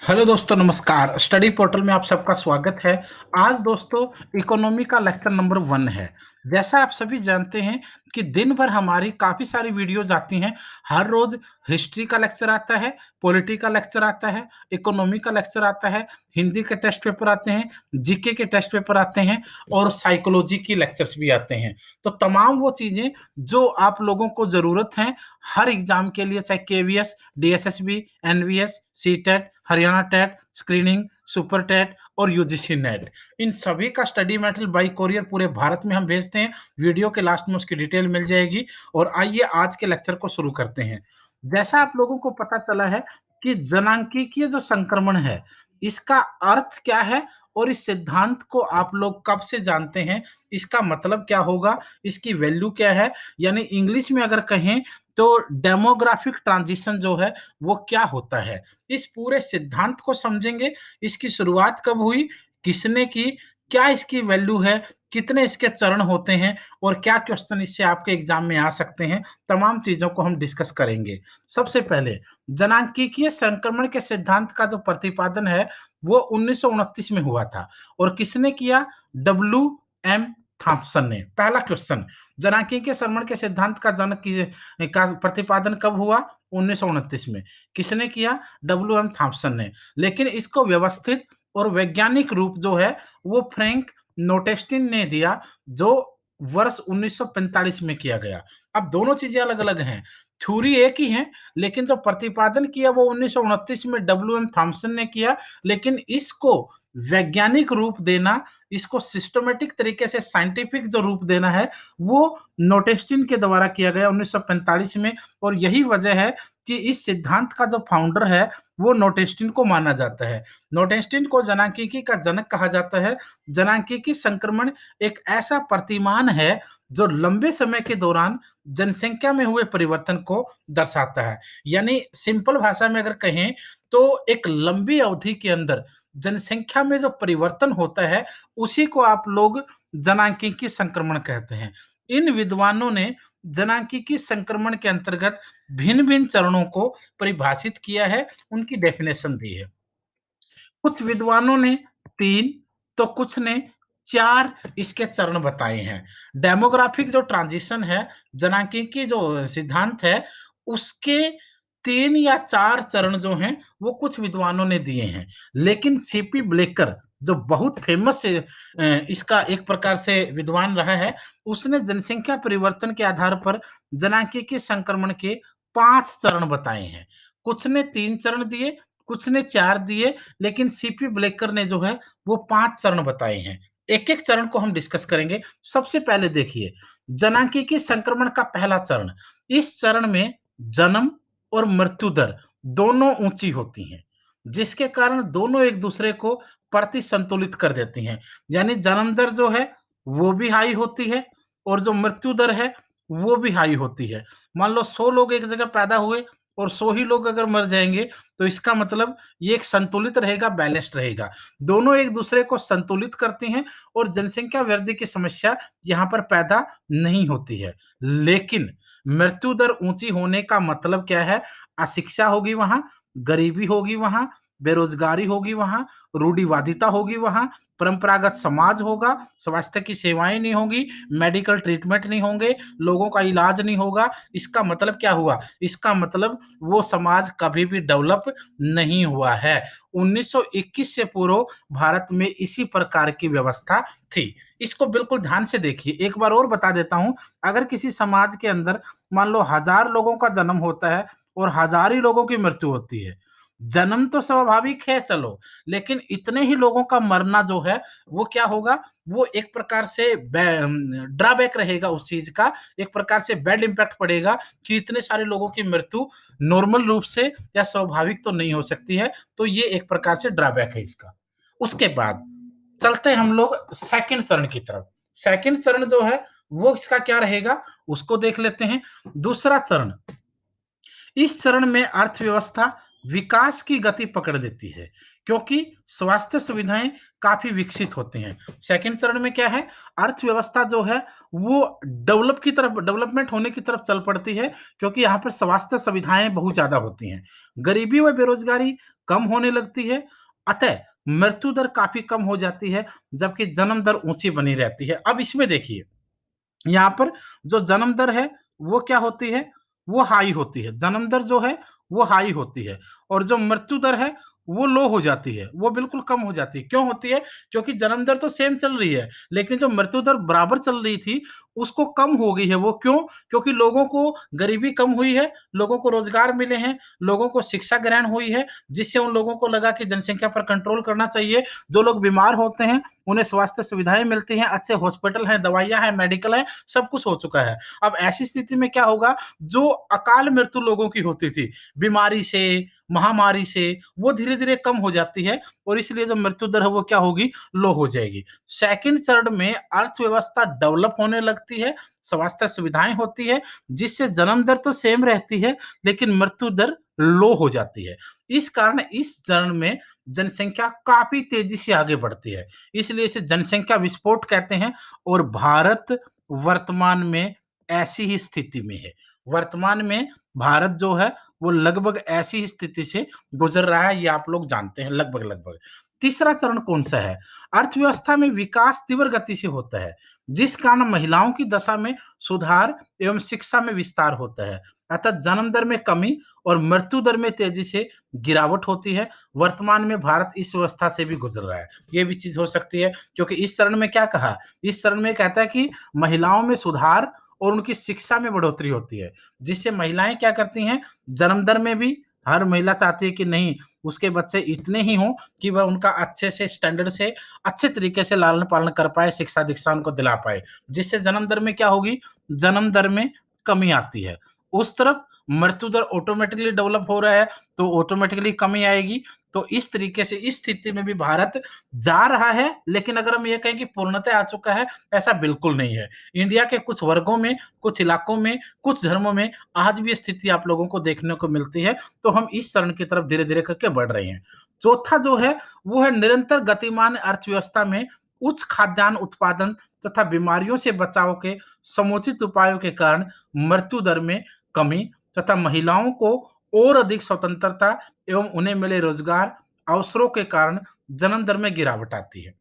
Hello दोस्तों, नमस्कार। Study portal में आप सबका स्वागत है। आज दोस्तों इकोनॉमी का लेक्चर नंबर 1 है। जैसा आप सभी जानते हैं कि दिन भर हमारी काफ़ी सारी वीडियोज़ आती हैं। हर रोज़ हिस्ट्री का लेक्चर आता है, पॉलिटी का लेक्चर आता है, इकोनॉमी का लेक्चर आता है, हिंदी के टेस्ट पेपर आते हैं, जीके के टेस्ट पेपर आते हैं और साइकोलॉजी की लेक्चर्स भी आते हैं। तो तमाम वो चीज़ें जो आप लोगों को ज़रूरत हैं हर एग्ज़ाम के लिए, चाहे KVS, DSSB, NVS, CTET, Haryana TET, screening, super TET और यूजीसी नेट, इन सभी का स्टडी मटेरियल बाय कोरियर पूरे भारत में हम भेजते हैं। वीडियो के लास्ट में उसकी डिटेल मिल जाएगी। और आइए आज के लेक्चर को शुरू करते हैं। जैसा आप लोगों को पता चला है कि जनांकीय जो संक्रमण है, इसका अर्थ क्या है और इस सिद्धांत को आप लोग कब से जानते हैं, इसका मतलब क्या होगा, इसकी वैल्यू क्या है, यानी इंग्लिश में अगर कहें तो डेमोग्राफिक ट्रांजिशन जो है वो क्या होता है। इस पूरे सिद्धांत को समझेंगे, इसकी शुरुआत कब हुई, किसने की, क्या इसकी वैल्यू है, कितने इसके चरण होते हैं और क्या क्वेश्चन इससे आपके एग्जाम में आ सकते हैं, तमाम चीजों को हम डिस्कस करेंगे। सबसे पहले जनांकीय संक्रमण के सिद्धांत का जो प्रतिपादन है वो 1929 में हुआ था। और किसने किया? डब्ल्यू एम थॉम्पसन ने। पहला क्वेश्चन, जनांकीय संक्रमण के सिद्धांत का जनक का प्रतिपादन कब हुआ? 1929 में। किसने किया? डब्ल्यू एम थॉम्पसन ने। लेकिन इसको व्यवस्थित और वैज्ञानिक रूप जो है वो फ्रैंक नोटेस्टिन ने दिया, जो वर्ष 1945 में किया गया। अब दोनों चीजें अलग अलग हैं, थ्योरी एक ही है, लेकिन जो प्रतिपादन किया वो 1929 में डब्ल्यू एम थॉम्पसन ने किया। लेकिन इसको वैज्ञानिक रूप देना, इसको सिस्टमेटिक तरीके से साइंटिफिक जो रूप देना है वो नोटेस्टिन के द्वारा किया गया 1945 में। और यही वजह है कि इस सिद्धांत का जो फाउंडर है वो नोटेस्टिन को माना जाता है। नोटेस्टिन को जनांकीकी का जनक कहा जाता है। जनांकीकी संक्रमण एक ऐसा प्रतिमान है जो लंबे समय के दौरान जनसंख्या में हुए परिवर्तन को दर्शाता है। यानी सिंपल भाषा में अगर कहें तो एक लंबी अवधि के अंदर जनसंख्या में जो परिवर्तन होता है उसी को आप लोग जनांकीकी संक्रमण कहते हैं। इन विद्वानों ने जनांकीकी संक्रमण के अंतर्गत भिन्न-भिन्न चरणों को परिभाषित किया है, उनकी डेफिनेशन दी है। कुछ विद्वानों ने 3 तो कुछ ने 4 इसके चरण बताए हैं। डेमोग्राफिक जो ट्रांजिशन है, जनांकीकी जो सिद्धांत है, उसके 3 या 4 चरण जो हैं, वो कुछ विद्वानों ने दिए हैं। लेकिन सीपी ब्लेकर जो बहुत फेमस इसका एक प्रकार से विद्वान रहा है, उसने जनसंख्या परिवर्तन के आधार पर जनांकीकी संक्रमण के 5 चरण बताए हैं। कुछ ने 3 चरण दिए, कुछ ने 4 दिए, लेकिन सीपी ब्लेकर ने जो है वो 5 चरण बताए हैं। एक-एक चरण को हम डिस्कस करेंगे। सबसे पहले देखिए, जनांकीय संक्रमण का पहला चरण। इस चरण में जन्म और मृत्यु दर दोनों ऊँची होती हैं, जिसके कारण दोनों एक-दूसरे को प्रति संतुलित कर देती हैं। यानी जन्म दर जो है वो भी हाई होती है और जो मृत्यु दर है वो भी हाई होती है। मान लो 100 लोग एक जगह पैदा हुए और 100 ही लोग अगर मर जाएँगे, तो इसका मतलब ये एक संतुलित रहेगा, बैलेंस्ड रहेगा। दोनों एक-दूसरे को संतुलित करती हैं और जनसंख्या वृद्धि की समस्या यहाँ पर पैदा नहीं होती है। लेकिन मृत्यु दर ऊँची होने का मतलब क्या है? अशिक्षा होगी वहाँ, गरीबी होगी वहाँ, बेरोज़गारी होगी वहाँ, रूढ़िवादिता होगी वहाँ, परंपरागत समाज होगा, स्वास्थ्य की सेवाएँ नहीं होंगी, मेडिकल ट्रीटमेंट नहीं होंगे, लोगों का इलाज नहीं होगा। इसका मतलब क्या हुआ? इसका मतलब वो समाज कभी भी डेवलप नहीं हुआ है। 1921 से पूर्व भारत में इसी प्रकार की व्यवस्था थी। इसको बिल्कुल ध्यान से देखिए। एक बार और बता देता हूँ, अगर किसी समाज के अंदर मान लो 1000 लोगों का जन्म होता है और 1000 ही लोगों की मृत्यु होती है। जन्म तो स्वाभाविक है चलो, लेकिन इतने ही लोगों का मरना जो है वो क्या होगा? वो एक प्रकार से ड्रॉबैक रहेगा उस चीज़ का, एक प्रकार से बैड इम्पैक्ट पड़ेगा कि इतने सारे लोगों की मृत्यु नॉर्मल रूप से या स्वाभाविक तो नहीं हो सकती है, तो ये एक प्रकार से ड्रॉबैक है इसका। उसके बाद चलते हैं हम लोग सेकंड चरण की तरफ। सेकंड चरण जो है वो इसका क्या रहेगा उसको देख लेते हैं। दूसरा चरण, इस चरण में अर्थव्यवस्था विकास की गति पकड़ लेती है, क्योंकि स्वास्थ्य सुविधाएं काफी विकसित होती हैं। सेकंड चरण में क्या है, अर्थव्यवस्था जो है वो डेवलपमेंट होने की तरफ चल पड़ती है, क्योंकि यहाँ पर स्वास्थ्य सुविधाएं बहुत ज्यादा होती हैं। गरीबी व बेरोजगारी कम होने लगती है, अतः मृत्यु दर काफी कम हो जाती है, जबकि जन्म दर ऊंची बनी रहती है। अब इसमें देखिए, यहाँ पर जो जन्म दर है वो क्या होती है, वो हाई होती है। जन्म दर जो है वो हाई होती है, और जो मृत्यु दर है वो लो हो जाती है, वो बिल्कुल कम हो जाती है। क्यों होती है? क्योंकि जन्म दर तो सेम चल रही है, लेकिन जो मृत्यु दर बराबर चल रही थी उसको कम हो गई है। वो क्यों? क्योंकि लोगों को गरीबी कम हुई है, लोगों को रोजगार मिले हैं, लोगों को शिक्षा ग्रहण हुई है, जिससे उन लोगों को लगा कि जनसंख्या पर कंट्रोल करना चाहिए। जो लोग बीमार होते हैं उन्हें स्वास्थ्य सुविधाएं मिलती हैं, अच्छे हॉस्पिटल हैं, दवाइयां हैं, मेडिकल है, सब कुछ हो चुका है। अब ऐसी स्थिति में क्या होगा, जो अकाल मृत्यु लोगों की होती थी बीमारी से, महामारी से, वो धीरे धीरे कम हो जाती है, और इसलिए जो मृत्यु दर है वो क्या होगी, लो हो जाएगी। सेकंड चरण में अर्थव्यवस्था डेवलप होने लगती है, स्वास्थ्य सुविधाएं होती है, जिससे जन्म दर तो सेम रहती है, लेकिन मृत्यु दर लो हो जाती है। इस कारण इस चरण में जनसंख्या काफी तेजी से आगे बढ़ती है, इसलिए इसे जनसंख्या विस्फोट कहते हैं। और भारत वर्तमान में ऐसी ही स्थिति में है। वर्तमान में भारत जो है वो लगभग ऐसी ही स्थिति से गुजर रहा है, ये आप लोग जानते हैं लगभग लगभग। तीसरा चरण कौन सा है? अर्थव्यवस्था में विकास तीव्र गति से होता है, जिस कारण महिलाओं की दशा में सुधार एवं शिक्षा में विस्तार होता है, अतः जन्म दर में कमी और मृत्यु दर में तेजी से गिरावट होती है। वर्तमान में भारत इस व्यवस्था से भी गुजर रहा है, ये भी चीज हो सकती है। क्योंकि इस चरण में क्या कहा, इस चरण में कहता है कि महिलाओं में सुधार और उनकी शिक्षा में बढ़ोतरी होती है, जिससे महिलाएं क्या करती हैं, जन्म दर में भी हर महिला चाहती है कि नहीं, उसके बच्चे इतने ही हों कि वह उनका अच्छे से स्टैंडर्ड से अच्छे तरीके से लालन पालन कर पाए, शिक्षा दीक्षा उनको दिला पाए, जिससे जन्म दर में क्या होगी, जन्म दर में कमी आती है। उस तरफ मृत्यु दर ऑटोमेटिकली डेवलप हो रहा है, तो ऑटोमेटिकली कमी आएगी। तो इस तरीके से इस स्थिति में भी भारत जा रहा है, लेकिन अगर हम ये कहें कि पूर्णतः आ चुका है, ऐसा बिल्कुल नहीं है। इंडिया के कुछ वर्गों में, कुछ इलाकों में, कुछ धर्मों में आज भी ये स्थिति आप लोगों को देखने को मिलती है। तो हम इस चरण की तरफ धीरे धीरे करके बढ़ रहे हैं। चौथा जो है वो है निरंतर गतिमान अर्थव्यवस्था में उच्च खाद्यान्न उत्पादन तथा बीमारियों से बचाव के समुचित उपायों के कारण मृत्यु दर में कमी तथा महिलाओं को और अधिक स्वतंत्रता एवं उन्हें मिले रोजगार अवसरों के कारण जन्म दर में गिरावट आती है,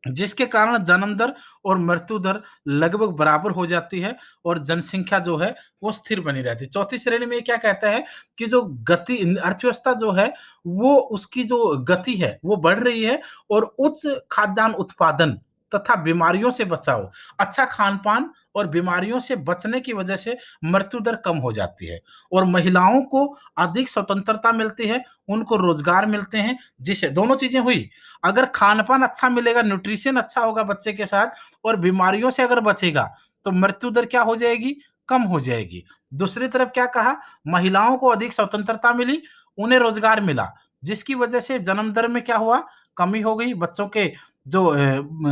जिसके कारण जन्म दर और मृत्यु दर लगभग बराबर हो जाती है, और जनसंख्या जो है वो स्थिर बनी रहती है। चौथी श्रेणी में क्या कहता है कि जो गति अर्थव्यवस्था जो है वो उसकी जो गति है वो बढ़ रही है, और उच्च खाद्यान्न उत्पादन तथा बीमारियों से बचाव, अच्छा खान पान और बीमारियों से बचने की वजह से मृत्यु दर कम हो जाती है, और महिलाओं को अधिक स्वतंत्रता मिलती है, उनको रोजगार मिलते हैं, जिससे दोनों चीजें हुई। अगर खान-पान अच्छा मिलेगा, न्यूट्रिशन अच्छा होगा बच्चे के साथ, और बीमारियों से अगर बचेगा, तो मृत्यु दर क्या हो जाएगी? कम हो जाएगी। दूसरी तरफ क्या कहा? महिलाओं को अधिक स्वतंत्रता मिली, उन्हें रोजगार मिला, जिसकी वजह से जन्म दर में क्या हुआ? कमी हो गई। बच्चों के जो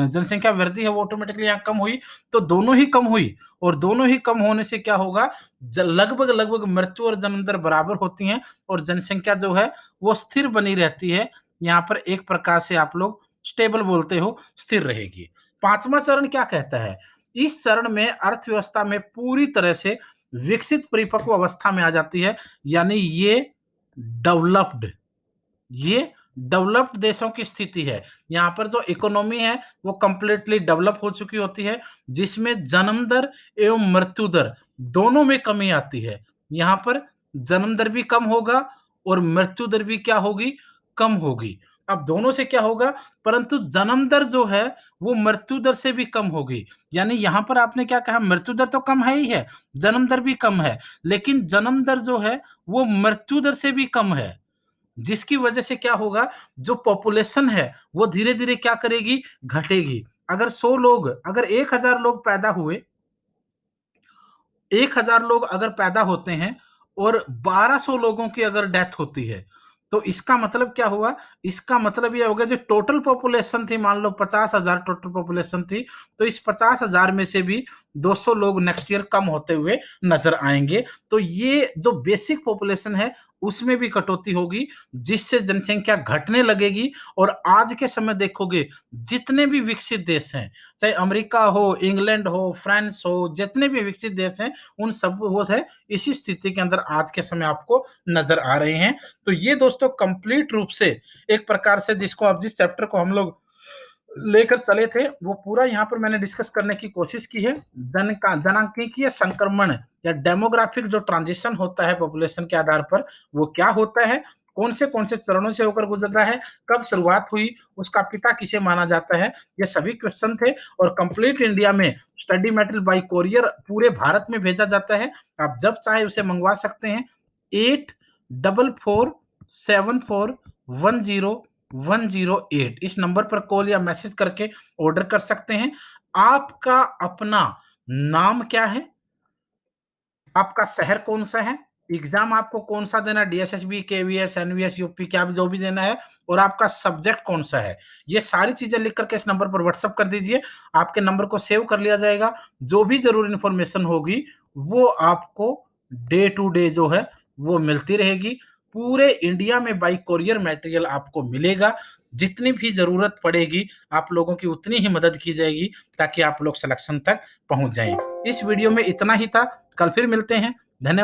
जनसंख्या वृद्धि है वो ऑटोमेटिकली यहाँ कम हुई। तो दोनों ही कम हुई, और दोनों ही कम होने से क्या होगा? लगभग लगभग मृत्यु और जन्म दर बराबर होती हैं, और जनसंख्या जो है वो स्थिर बनी रहती है। यहाँ पर एक प्रकार से आप लोग स्टेबल बोलते हो, स्थिर रहेगी। पांचवा चरण क्या कहता है? इस चरण में अर्थव्यवस्था में पूरी तरह से विकसित परिपक्व अवस्था में आ जाती है, यानी डेवलप्ड ये डेवलप्ड देशों की स्थिति है। यहाँ पर जो इकोनॉमी है वो कंप्लीटली डेवलप हो चुकी होती है, जिसमें जन्म दर एवं मृत्यु दर दोनों में कमी आती है। यहाँ पर जन्म दर भी कम होगा और मृत्यु दर भी क्या होगी? कम होगी। अब दोनों से क्या होगा? परंतु जन्म दर जो है वो मृत्यु दर से भी कम होगी। यानी यहाँ पर आपने क्या कहा? मृत्यु दर तो कम है ही है, जन्म दर भी कम है, लेकिन जन्म दर जो है वो मृत्यु दर से भी कम है। जिसकी वजह से क्या होगा? जो पॉपुलेशन है वो धीरे-धीरे क्या करेगी? घटेगी। अगर 100 लोग, अगर 1000 लोग पैदा हुए, 1000 लोग अगर पैदा होते हैं और 1200 लोगों की अगर डेथ होती है, तो इसका मतलब क्या हुआ? इसका मतलब ये हो गया जो टोटल पॉपुलेशन थी, मान लो 50,000 टोटल पॉपुलेशन थी, तो इस 50,000 में से भी 200 लोग नेक्स्ट ईयर कम होते हुए नजर आएंगे। तो ये जो बेसिक पॉपुलेशन है उसमें भी कटौती होगी, जिससे जनसंख्या घटने लगेगी। और आज के समय देखोगे जितने भी विकसित देश हैं, चाहे अमेरिका हो, इंग्लैंड हो, फ्रांस हो, जितने भी विकसित देश हैं, उन सब वो है इसी स्थिति के अंदर आज के समय आपको नजर आ रहे हैं। तो ये दोस्तों कंप्लीट रूप से एक प्रकार से जिसको अब जिस चैप्टर को हम लोग लेकर चले थे वो पूरा यहाँ पर मैंने डिस्कस करने की कोशिश की है। जनांकीय संक्रमण या डेमोग्राफिक जो ट्रांजिशन होता है पॉपुलेशन के आधार पर, वो क्या होता है, कौन से चरणों से होकर गुजर रहा है, कब शुरुआत हुई, उसका पिता किसे माना जाता है, ये सभी क्वेश्चन थे। और कंप्लीट इंडिया में स्टडी मटेरियल बाय कोरियर पूरे भारत में भेजा जाता है। आप जब चाहे उसे मंगवा सकते हैं। 8444741008 इस नंबर पर कॉल या मैसेज करके ऑर्डर कर सकते हैं। आपका अपना नाम क्या है, आपका शहर कौन सा है, एग्जाम आपको कौन सा देना है, डीएसएसबी, केवीएस, एनवीएस, यूपी क्या जो भी देना है, और आपका सब्जेक्ट कौन सा है, ये सारी चीजें लिख करके इस नंबर पर व्हाट्सएप कर दीजिए। आपके नंबर को सेव कर लिया जाएगा। जो भी जरूरी इंफॉर्मेशन होगी वो आपको डे टू डे जो है वो मिलती रहेगी। पूरे इंडिया में बाई कोरियर मटेरियल आपको मिलेगा। जितनी भी जरूरत पड़ेगी आप लोगों की उतनी ही मदद की जाएगी ताकि आप लोग सिलेक्शन तक पहुंच जाएं। इस वीडियो में इतना ही था। कल फिर मिलते हैं। धन्यवाद।